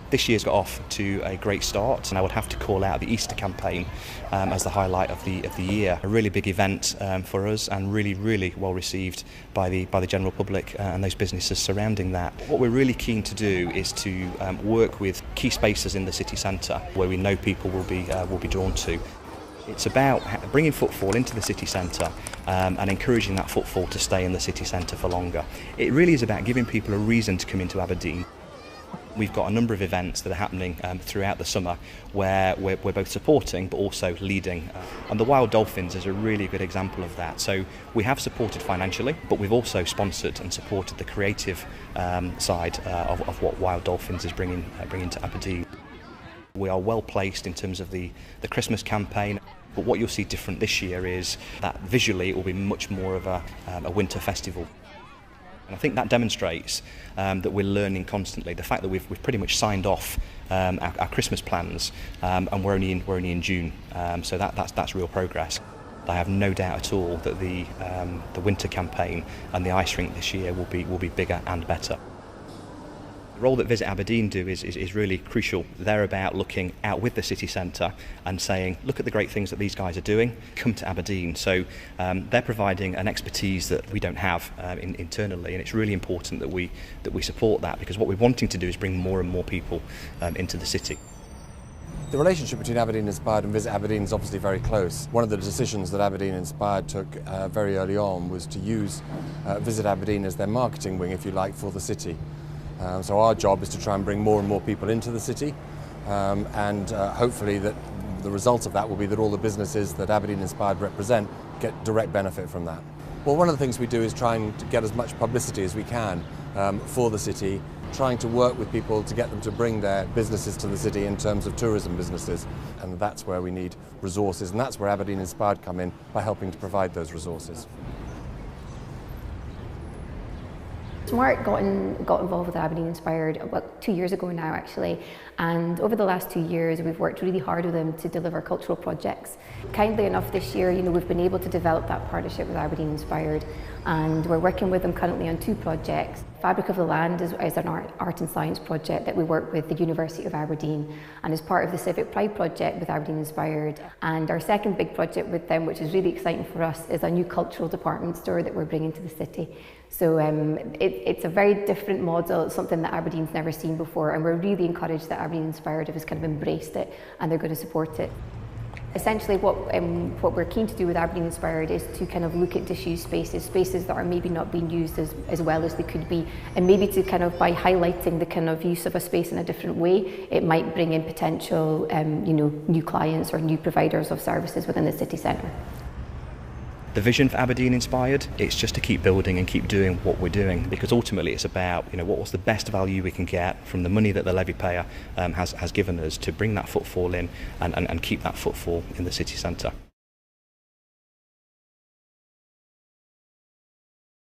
This year's got off to a great start, and I would have to call out the Easter campaign as the highlight of the year. A really big event for us, and really well received by the general public and those businesses surrounding that. What we're really keen to do is to work with key spaces in the city centre where we know people will be drawn to. It's about bringing footfall into the city centre and encouraging that footfall to stay in the city centre for longer. It really is about giving people a reason to come into Aberdeen. We've got a number of events that are happening throughout the summer where we're both supporting but also leading. And the Wild Dolphins is a really good example of that. So we have supported financially, but we've also sponsored and supported the creative side of what Wild Dolphins is bringing to Aberdeen. We are well placed in terms of the Christmas campaign, but what you'll see different this year is that visually it will be much more of a winter festival. And I think that demonstrates that we're learning constantly. The fact that we've pretty much signed off our Christmas plans, and we're only in June, so that's real progress. I have no doubt at all that the winter campaign and the ice rink this year will be bigger and better. The role that Visit Aberdeen do is really crucial. They're about looking out with the city centre and saying, look at the great things that these guys are doing, come to Aberdeen. So they're providing an expertise that we don't have internally, and it's really important that we support that, because what we're wanting to do is bring more and more people into the city. The relationship between Aberdeen Inspired and Visit Aberdeen is obviously very close. One of the decisions that Aberdeen Inspired took very early on was to use Visit Aberdeen as their marketing wing, if you like, for the city. So our job is to try and bring more and more people into the city, and hopefully that the result of that will be that all the businesses that Aberdeen Inspired represent get direct benefit from that. Well, one of the things we do is trying to get as much publicity as we can for the city, trying to work with people to get them to bring their businesses to the city in terms of tourism businesses, and that's where we need resources, and that's where Aberdeen Inspired come in by helping to provide those resources. Mark got involved with Aberdeen Inspired about 2 years ago now, actually, and over the last 2 years we've worked really hard with him to deliver cultural projects. Kindly enough, this year, we've been able to develop that partnership with Aberdeen Inspired, and we're working with them currently on 2 projects. Fabric of the Land is an art and science project that we work with the University of Aberdeen, and is part of the Civic Pride project with Aberdeen Inspired. And our second big project with them, which is really exciting for us, is a new cultural department store that we're bringing to the city. So it's a very different model. It's something that Aberdeen's never seen before, and we're really encouraged that Aberdeen Inspired have kind of embraced it and they're going to support it. Essentially what we're keen to do with Aberdeen Inspired is to kind of look at disused spaces that are maybe not being used as well as they could be, and maybe to kind of, by highlighting the kind of use of a space in a different way, it might bring in potential new clients or new providers of services within the city centre. The vision for Aberdeen Inspired, it's just to keep building and keep doing what we're doing, because ultimately it's about what's the best value we can get from the money that the levy payer has given us to bring that footfall in and keep that footfall in the city centre.